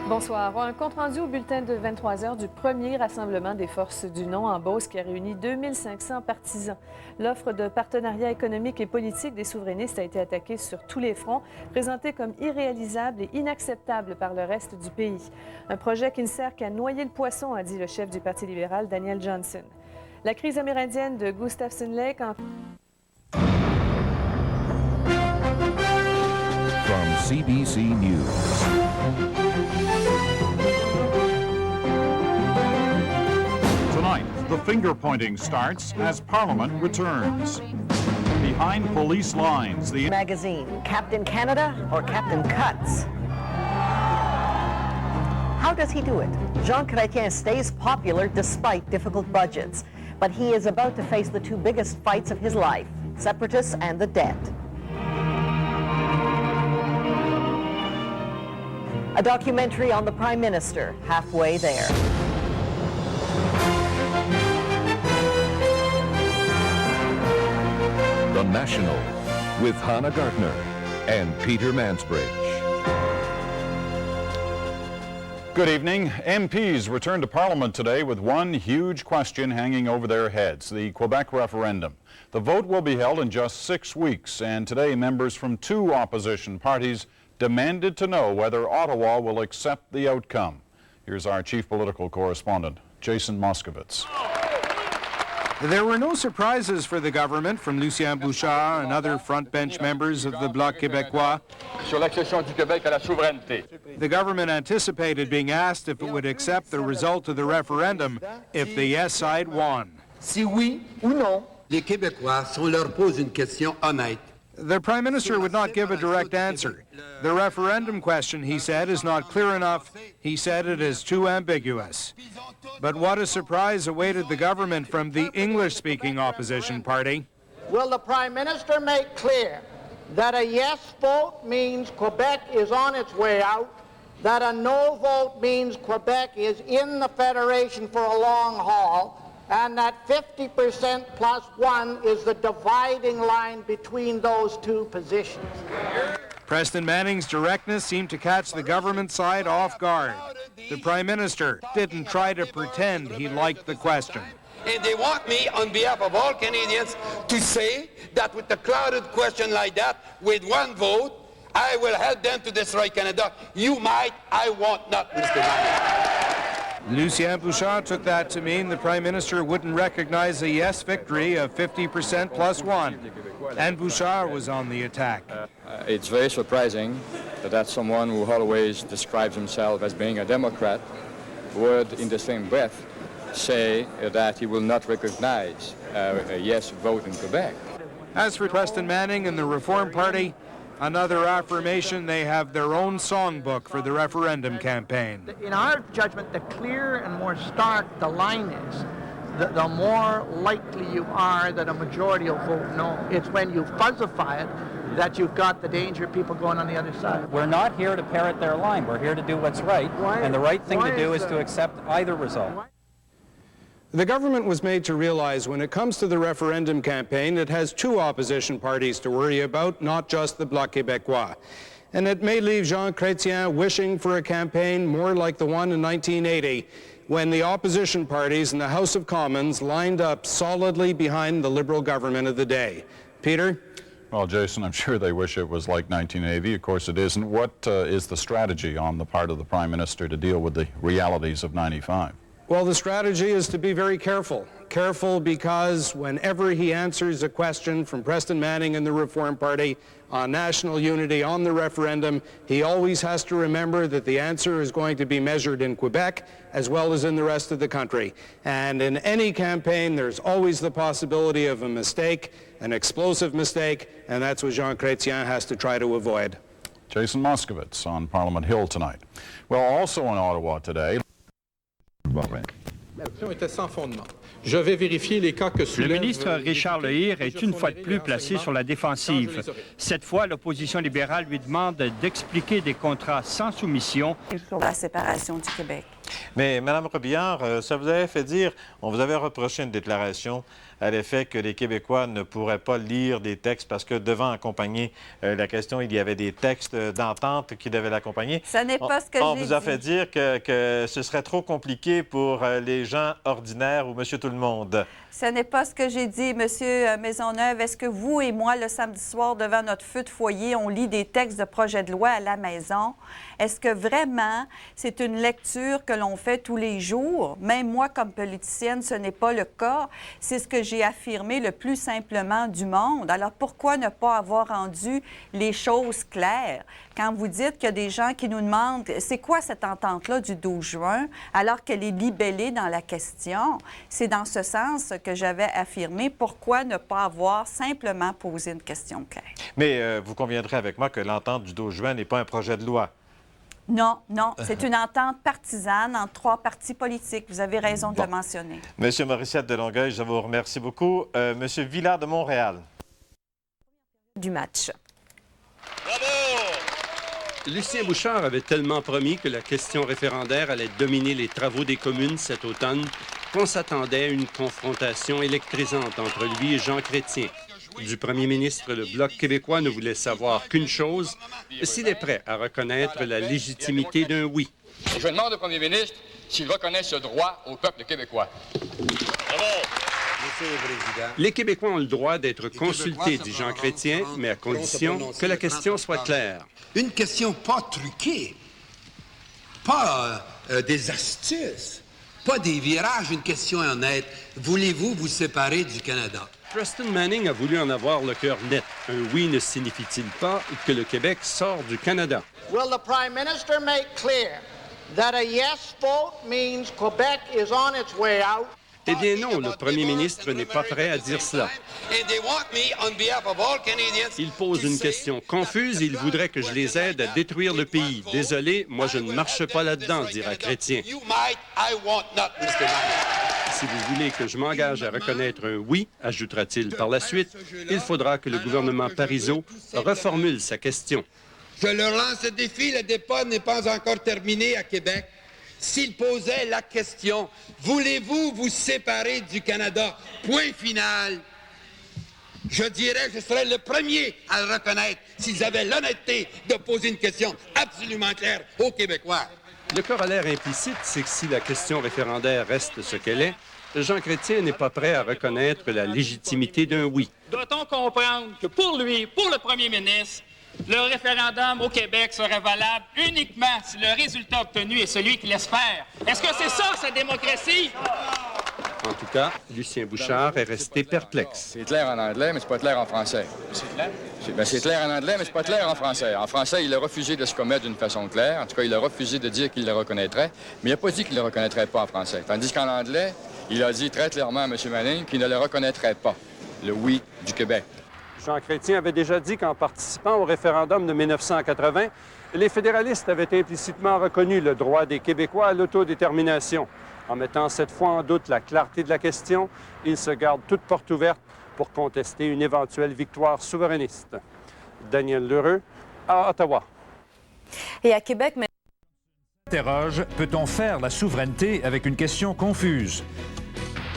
Bonsoir. Un compte-rendu au bulletin de 23 heures du premier rassemblement des forces du non en Beauce qui a réuni 2500 partisans. L'offre de partenariat économique et politique des souverainistes a été attaquée sur tous les fronts, présentée comme irréalisable et inacceptable par le reste du pays. Un projet qui ne sert qu'à noyer le poisson, a dit le chef du Parti libéral, Daniel Johnson. La crise amérindienne de Gustafson Lake en... From CBC News. Tonight, the finger-pointing starts as Parliament returns. Behind police lines, the magazine, Captain Canada or Captain Cuts? How does he do it? Jean Chrétien stays popular despite difficult budgets, but he is about to face the two biggest fights of his life, separatists and the debt. A documentary on the Prime Minister, halfway there. The National with Hannah Gardner and Peter Mansbridge. Good evening. MPs returned to Parliament today with one huge question hanging over their heads, the Quebec referendum. The vote will be held in just 6 weeks, and today members from two opposition parties demanded to know whether Ottawa will accept the outcome. Here's our chief political correspondent, Jason Moskowitz. There were no surprises for the government from Lucien Bouchard and other front-bench members of the Bloc Québécois. Sur l'accession du Québec à la souveraineté. The government anticipated being asked if it would accept the result of the referendum if the yes side won. Si oui ou non, les Québécois, si on leur pose une question honnête. The Prime Minister would not give a direct answer. The referendum question, he said, is not clear enough. He said it is too ambiguous. But what a surprise awaited the government from the English-speaking opposition party. Will the Prime Minister make clear that a yes vote means Quebec is on its way out, that a no vote means Quebec is in the Federation for a long haul, and that 50% plus 1 is the dividing line between those two positions? Preston Manning's directness seemed to catch the government side off guard. The Prime Minister didn't try to pretend he liked the question. And they want me, on behalf of all Canadians, to say that with a clouded question like that, with one vote, I will help them to destroy Canada. You might, I won't not, Mr. Manning. Lucien Bouchard took that to mean the Prime Minister wouldn't recognize a yes victory of 50% plus 1. And Bouchard was on the attack. It's very surprising that someone who always describes himself as being a Democrat would, in the same breath, say that he will not recognize a yes vote in Quebec. As for Preston Manning and the Reform Party, another affirmation they have their own songbook for the referendum campaign. In our judgment, the clearer and more stark the line is, the more likely you are that a majority will vote no. It's when you fuzzify it that you've got the danger of people going on the other side. We're not here to parrot their line. We're here to do what's right, and the right thing to do is to accept either result. The government was made to realize when it comes to the referendum campaign, it has two opposition parties to worry about, not just the Bloc Québécois. And it may leave Jean Chrétien wishing for a campaign more like the one in 1980, when the opposition parties in the House of Commons lined up solidly behind the Liberal government of the day. Peter? Well, Jason, I'm sure they wish it was like 1980. Of course it isn't. What is the strategy on the part of the Prime Minister to deal with the realities of 95? Well, the strategy is to be very careful. Careful because whenever he answers a question from Preston Manning and the Reform Party on national unity on the referendum, he always has to remember that the answer is going to be measured in Quebec as well as in the rest of the country. And in any campaign, there's always the possibility of a mistake, an explosive mistake, and that's what Jean Chrétien has to try to avoid. Jason Moskowitz on Parliament Hill tonight. Well, also in Ottawa today. Le ministre Richard Lehir est une fois de plus placé sur la défensive. Cette fois, l'opposition libérale lui demande d'expliquer des contrats sans soumission. Sur la séparation du Québec. Mais, Mme Robillard, ça vous avait fait dire, on vous avait reproché une déclaration à l'effet que les Québécois ne pourraient pas lire des textes parce que devant accompagner la question, il y avait des textes d'entente qui devaient l'accompagner. Ce n'est pas ce que j'ai dit. On vous a fait dire que ce serait trop compliqué pour les gens ordinaires ou monsieur tout le monde. Ce n'est pas ce que j'ai dit, Monsieur Maisonneuve. Est-ce que vous et moi, le samedi soir, devant notre feu de foyer, on lit des textes de projet de loi à la maison? Est-ce que vraiment c'est une lecture que l'on fait tous les jours? Même moi, comme politicienne, ce n'est pas le cas. C'est ce que j'ai affirmé le plus simplement du monde. Alors, pourquoi ne pas avoir rendu les choses claires? Quand vous dites qu'il y a des gens qui nous demandent c'est quoi cette entente-là du 12 juin, alors qu'elle est libellée dans la question, c'est dans ce sens que j'avais affirmé pourquoi ne pas avoir simplement posé une question claire. Mais vous conviendrez avec moi que l'entente du 12 juin n'est pas un projet de loi. Non, non, c'est une entente partisane entre 3 partis politiques. Vous avez raison de le mentionner. Monsieur Morissette de Longueuil, je vous remercie beaucoup. Monsieur Villard de Montréal. Du match. Lucien Bouchard avait tellement promis que la question référendaire allait dominer les travaux des communes cet automne qu'on s'attendait à une confrontation électrisante entre lui et Jean Chrétien. Du premier ministre, le Bloc québécois ne voulait savoir qu'une chose, s'il est prêt à reconnaître la légitimité d'un oui. Je demande au premier ministre s'il reconnaît ce droit au peuple québécois. Les Québécois ont le droit d'être consultés, dit Jean Chrétien, mais à condition que la question soit claire. Une question pas truquée, pas des astuces, pas des virages, une question honnête. Voulez-vous vous séparer du Canada? Preston Manning a voulu en avoir le cœur net. Un oui ne signifie-t-il pas que le Québec sort du Canada? Will the Prime Minister make clear that a yes vote means Quebec is on its way out? Eh bien non, le premier ministre n'est pas prêt à dire cela. Il pose une question confuse et il voudrait que je les aide à détruire le pays. Désolé, moi je ne marche pas là-dedans, dira Chrétien. Si vous voulez que je m'engage à reconnaître un oui, ajoutera-t-il par la suite, il faudra que le gouvernement Parizeau reformule sa question. Je leur lance le défi, le débat n'est pas encore terminé à Québec. S'il posait la question, voulez-vous vous séparer du Canada? Point final. Je dirais, je serais le premier à le reconnaître s'ils avaient l'honnêteté de poser une question absolument claire aux Québécois. Le corollaire implicite, c'est que si la question référendaire reste ce qu'elle est, Jean Chrétien n'est pas prêt à reconnaître la légitimité d'un oui. Doit-on comprendre que pour lui, pour le premier ministre, le référendum au Québec serait valable uniquement si le résultat obtenu est celui qu'il laisse faire? Est-ce que c'est ça, sa démocratie? En tout cas, Lucien Bouchard est resté perplexe. C'est clair en anglais, mais c'est pas clair en français. C'est clair? C'est clair en anglais, mais c'est pas clair en français. En français, il a refusé de se commettre d'une façon claire. En tout cas, il a refusé de dire qu'il le reconnaîtrait, mais il n'a pas dit qu'il ne le reconnaîtrait pas en français. Tandis qu'en anglais, il a dit très clairement à M. Manning qu'il ne le reconnaîtrait pas, le oui du Québec. Jean Chrétien avait déjà dit qu'en participant au référendum de 1980, les fédéralistes avaient implicitement reconnu le droit des Québécois à l'autodétermination. En mettant cette fois en doute la clarté de la question, ils se gardent toute porte ouverte pour contester une éventuelle victoire souverainiste. Daniel Lheureux, à Ottawa. Et à Québec, mais... Interroge, peut-on faire la souveraineté avec une question confuse?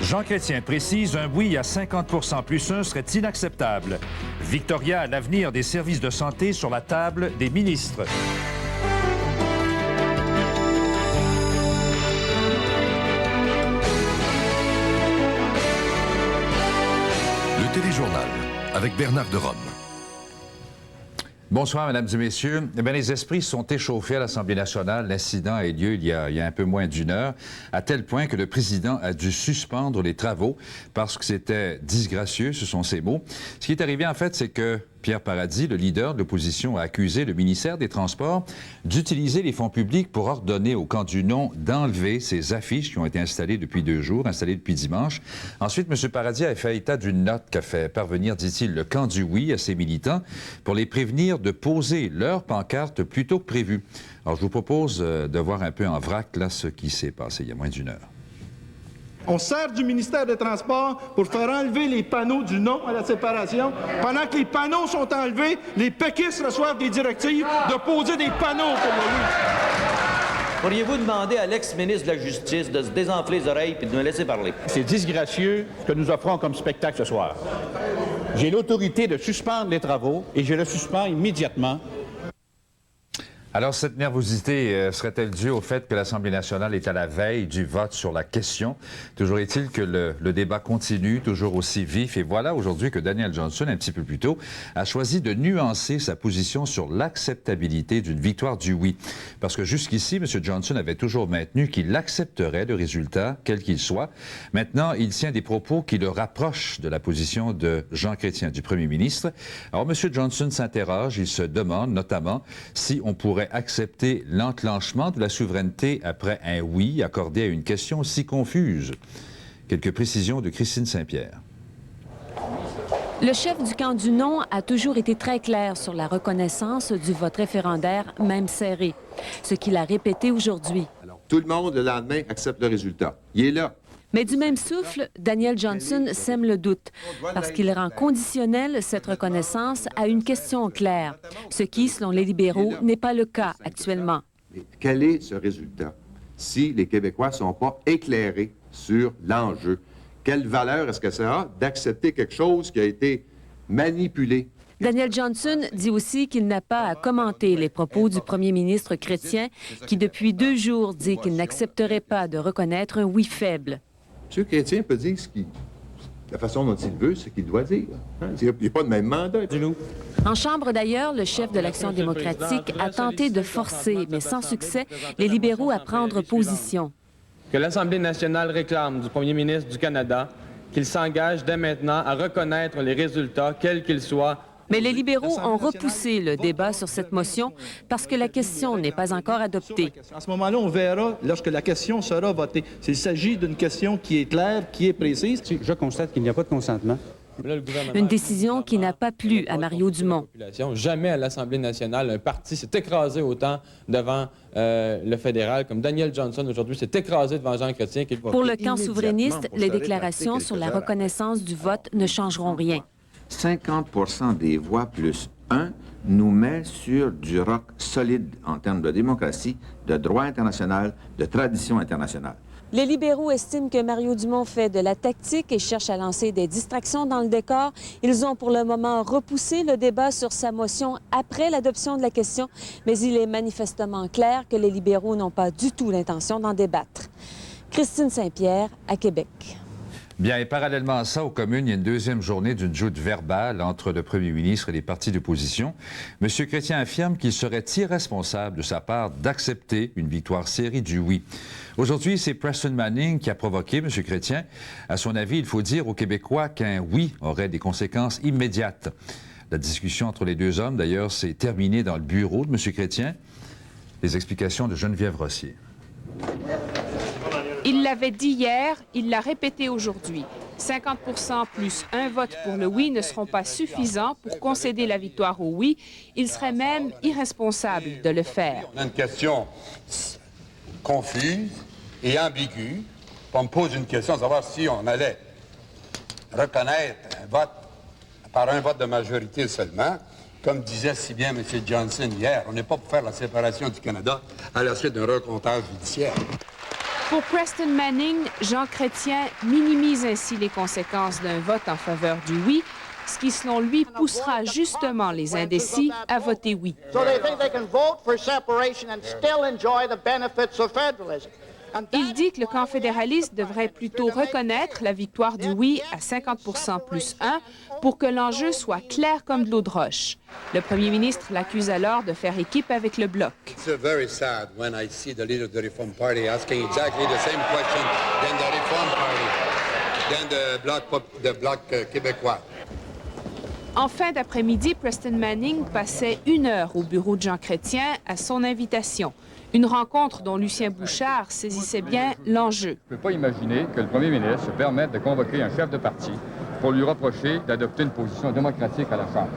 Jean Chrétien précise, un oui à 50% plus 1 serait inacceptable. Victoria a l'avenir des services de santé sur la table des ministres. Le téléjournal avec Bernard de Rome. Bonsoir, mesdames et messieurs. Eh bien, les esprits sont échauffés à l'Assemblée nationale. L'incident a eu lieu il y a un peu moins d'une heure, à tel point que le président a dû suspendre les travaux parce que c'était disgracieux, ce sont ses mots. Ce qui est arrivé, en fait, c'est que Pierre Paradis, le leader de l'opposition, a accusé le ministère des Transports d'utiliser les fonds publics pour ordonner au camp du non d'enlever ces affiches qui ont été installées depuis 2 jours, installées depuis dimanche. Ensuite, M. Paradis a fait état d'une note qu'a fait parvenir, dit-il, le camp du oui à ses militants pour les prévenir de poser leur pancarte plus tôt que prévu. Alors, je vous propose de voir un peu en vrac là ce qui s'est passé il y a moins d'une heure. On sert du ministère des Transports pour faire enlever les panneaux du non à la séparation. Pendant que les panneaux sont enlevés, les péquistes reçoivent des directives de poser des panneaux pour le oui. Pourriez-vous demander à l'ex-ministre de la Justice de se désenfler les oreilles et de me laisser parler? C'est disgracieux ce que nous offrons comme spectacle ce soir. J'ai l'autorité de suspendre les travaux et je le suspends immédiatement. Alors, cette nervosité serait-elle due au fait que l'Assemblée nationale est à la veille du vote sur la question? Toujours est-il que le débat continue, toujours aussi vif. Et voilà aujourd'hui que Daniel Johnson, un petit peu plus tôt, a choisi de nuancer sa position sur l'acceptabilité d'une victoire du oui. Parce que jusqu'ici, M. Johnson avait toujours maintenu qu'il accepterait le résultat, quel qu'il soit. Maintenant, il tient des propos qui le rapprochent de la position de Jean Chrétien, du premier ministre. Alors, M. Johnson s'interroge, il se demande notamment si on pourrait accepter l'enclenchement de la souveraineté après un oui accordé à une question si confuse. Quelques précisions de Christine Saint-Pierre. Le chef du camp du non a toujours été très clair sur la reconnaissance du vote référendaire, même serré, ce qu'il a répété aujourd'hui. Alors, tout le monde, le lendemain, accepte le résultat. Il est là. Mais du même souffle, Daniel Johnson sème le doute, parce qu'il rend conditionnelle cette reconnaissance à une question claire, ce qui, selon les libéraux, n'est pas le cas actuellement. Mais quel est ce résultat si les Québécois ne sont pas éclairés sur l'enjeu? Quelle valeur est-ce que ça a d'accepter quelque chose qui a été manipulé? Daniel Johnson dit aussi qu'il n'a pas à commenter les propos du premier ministre Chrétien, qui depuis 2 jours dit qu'il n'accepterait pas de reconnaître un oui faible. M. Chrétien peut dire la façon dont il veut, ce qu'il doit dire. Hein? Il n'y a pas de même mandat. En Chambre, d'ailleurs, le chef de l'Action démocratique a tenté de forcer, mais sans succès, les libéraux à prendre position. Que l'Assemblée nationale réclame du premier ministre du Canada qu'il s'engage dès maintenant à reconnaître les résultats, quels qu'ils soient. Mais les libéraux ont repoussé le débat sur cette motion parce que la question n'est pas encore adoptée. À ce moment-là, on verra lorsque la question sera votée. S'il s'agit d'une question qui est claire, qui est précise. Je constate qu'il n'y a pas de consentement. Une décision qui n'a pas plu à Mario Dumont. Jamais à l'Assemblée nationale, un parti s'est écrasé autant devant le fédéral comme Daniel Johnson aujourd'hui s'est écrasé devant Jean Chrétien. Pour le camp souverainiste, les déclarations sur la reconnaissance du vote ne changeront rien. 50% des voix plus 1 nous met sur du roc solide en termes de démocratie, de droit international, de tradition internationale. Les libéraux estiment que Mario Dumont fait de la tactique et cherche à lancer des distractions dans le décor. Ils ont pour le moment repoussé le débat sur sa motion après l'adoption de la question, mais il est manifestement clair que les libéraux n'ont pas du tout l'intention d'en débattre. Christine Saint-Pierre, à Québec. Bien, et parallèlement à ça, aux communes, il y a une deuxième journée d'une joute verbale entre le premier ministre et les partis d'opposition. M. Chrétien affirme qu'il serait irresponsable de sa part d'accepter une victoire serrée du oui. Aujourd'hui, c'est Preston Manning qui a provoqué M. Chrétien. À son avis, il faut dire aux Québécois qu'un oui aurait des conséquences immédiates. La discussion entre les deux hommes, d'ailleurs, s'est terminée dans le bureau de M. Chrétien. Les explications de Geneviève Rossier. Il l'avait dit hier, il l'a répété aujourd'hui. 50% plus un vote pour le oui ne seront pas suffisants pour concéder la victoire au oui. Il serait même irresponsable de le faire. On a une question confuse et ambiguë. On me pose une question, à savoir si on allait reconnaître un vote par un vote de majorité seulement. Comme disait si bien M. Johnson hier, on n'est pas pour faire la séparation du Canada à la suite d'un recomptage judiciaire. Pour Preston Manning, Jean Chrétien minimise ainsi les conséquences d'un vote en faveur du oui, ce qui, selon lui, poussera justement les indécis à voter oui. Il dit que le camp fédéraliste devrait plutôt reconnaître la victoire du oui à 50% plus 1 pour que l'enjeu soit clair comme de l'eau de roche. Le premier ministre l'accuse alors de faire équipe avec le Bloc. It's very sad when I see the leader of the Reform Party asking exactly the same question than the Reform Party, than the Bloc québécois. En fin d'après-midi, Preston Manning passait 1 heure au bureau de Jean Chrétien à son invitation. Une rencontre dont Lucien Bouchard saisissait bien l'enjeu. Je ne peux pas imaginer que le premier ministre se permette de convoquer un chef de parti pour lui reprocher d'adopter une position démocratique à la Chambre.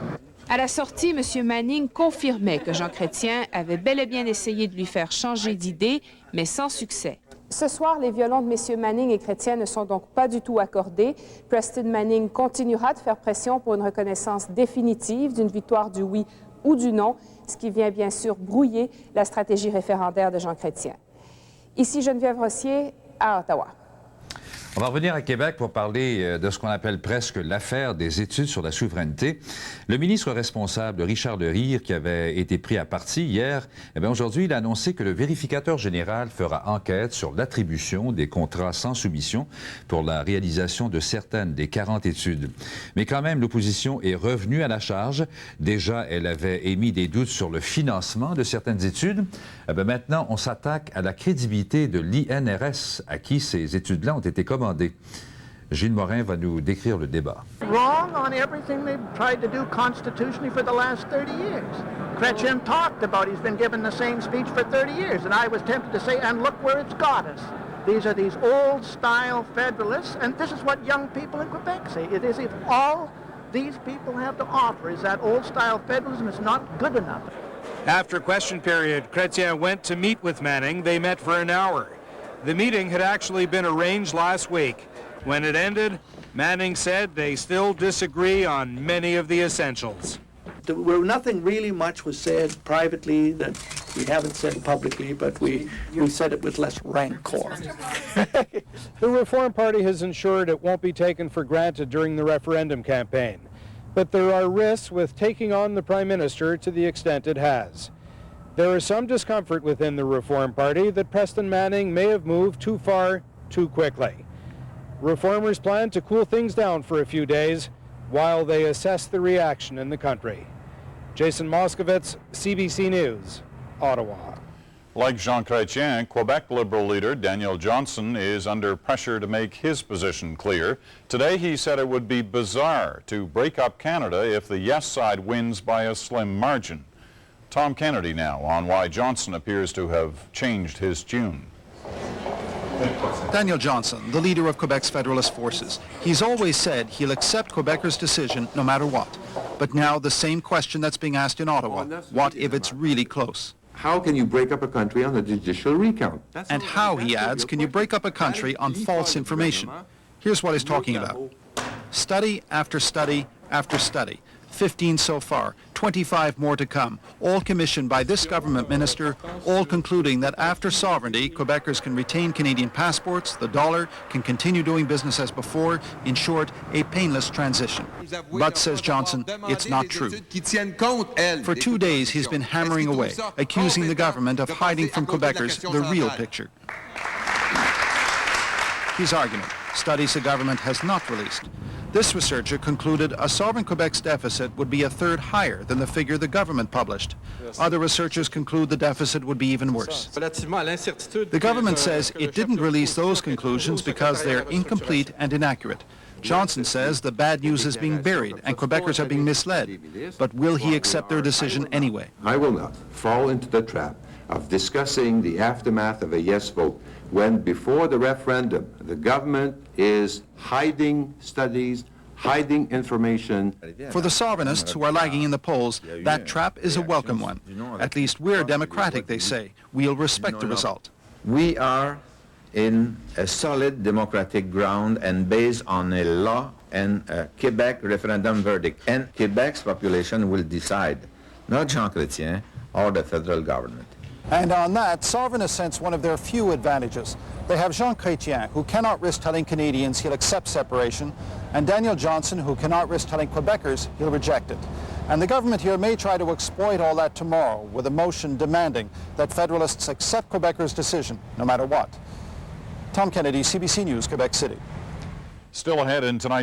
À la sortie, M. Manning confirmait que Jean Chrétien avait bel et bien essayé de lui faire changer d'idée, mais sans succès. Ce soir, les violons de M. Manning et Chrétien ne sont donc pas du tout accordés. Preston Manning continuera de faire pression pour une reconnaissance définitive d'une victoire du oui ou du non, ce qui vient bien sûr brouiller la stratégie référendaire de Jean Chrétien. Ici Geneviève Rossier, à Ottawa. On va revenir à Québec pour parler de ce qu'on appelle presque l'affaire des études sur la souveraineté. Le ministre responsable, Richard Le Rire, qui avait été pris à partie hier, aujourd'hui, il a annoncé que le vérificateur général fera enquête sur l'attribution des contrats sans soumission pour la réalisation de certaines des 40 études. Mais quand même, l'opposition est revenue à la charge. Déjà, elle avait émis des doutes sur le financement de certaines études. Maintenant, on s'attaque à la crédibilité de l'INRS, à qui ces études-là ont été commandées. Gilles Morin va nous décrire le débat. Wrong on everything they've tried to do constitutionally for the last 30 years. Chrétien talked about he's been given the same speech for 30 years, and I was tempted to say, and look where it's got us. These are these old-style federalists, and this is what young people in Quebec say. It is if all these people have to offer is that old-style federalism is not good enough. After question period, Chrétien went to meet with Manning. They met for an hour. The meeting had actually been arranged last week. When it ended, Manning said they still disagree on many of the essentials. Nothing really much was said privately that we haven't said publicly, but we said it with less rancor. The Reform Party has ensured it won't be taken for granted during the referendum campaign. But there are risks with taking on the Prime Minister to the extent it has. There is some discomfort within the Reform Party that Preston Manning may have moved too far, too quickly. Reformers plan to cool things down for a few days while they assess the reaction in the country. Jason Moskowitz, CBC News, Ottawa. Like Jean Chrétien, Quebec Liberal leader Daniel Johnson is under pressure to make his position clear. Today he said it would be bizarre to break up Canada if the yes side wins by a slim margin. Tom Kennedy now on why Johnson appears to have changed his tune. Daniel Johnson, the leader of Quebec's Federalist Forces. He's always said he'll accept Quebecers' decision no matter what. But now the same question that's being asked in Ottawa, what if it's really close? How can you break up a country on a judicial recount? And how, he adds, can you break up a country on false information? Here's what he's talking about. Study after study after study. 15 so far, 25 more to come, all commissioned by this government minister, all concluding that after sovereignty, Quebecers can retain Canadian passports, the dollar, can continue doing business as before, in short, a painless transition. But, says Johnson, it's not true. For 2 days, he's been hammering away, accusing the government of hiding from Quebecers the real picture. His argument, studies the government has not released. This researcher concluded a sovereign Quebec's deficit would be a third higher than the figure the government published. Other researchers conclude the deficit would be even worse. The government says it didn't release those conclusions because they're incomplete and inaccurate. Johnson says the bad news is being buried and Quebecers are being misled. But will he accept their decision anyway? I will not fall into the trap of discussing the aftermath of a yes vote when before the referendum the government is hiding studies, hiding information. For the sovereignists who are lagging in the polls, that trap is a welcome one. At least we're democratic, they say. We'll respect the result. We are in a solid democratic ground and based on a law and a Quebec referendum verdict. And Quebec's population will decide, not Jean Chrétien or the federal government. And on that, sovereignists sense one of their few advantages. They have Jean Chrétien, who cannot risk telling Canadians he'll accept separation, and Daniel Johnson, who cannot risk telling Quebecers he'll reject it. And the government here may try to exploit all that tomorrow with a motion demanding that Federalists accept Quebecers' decision, no matter what. Tom Kennedy, CBC News, Quebec City. Still ahead in tonight's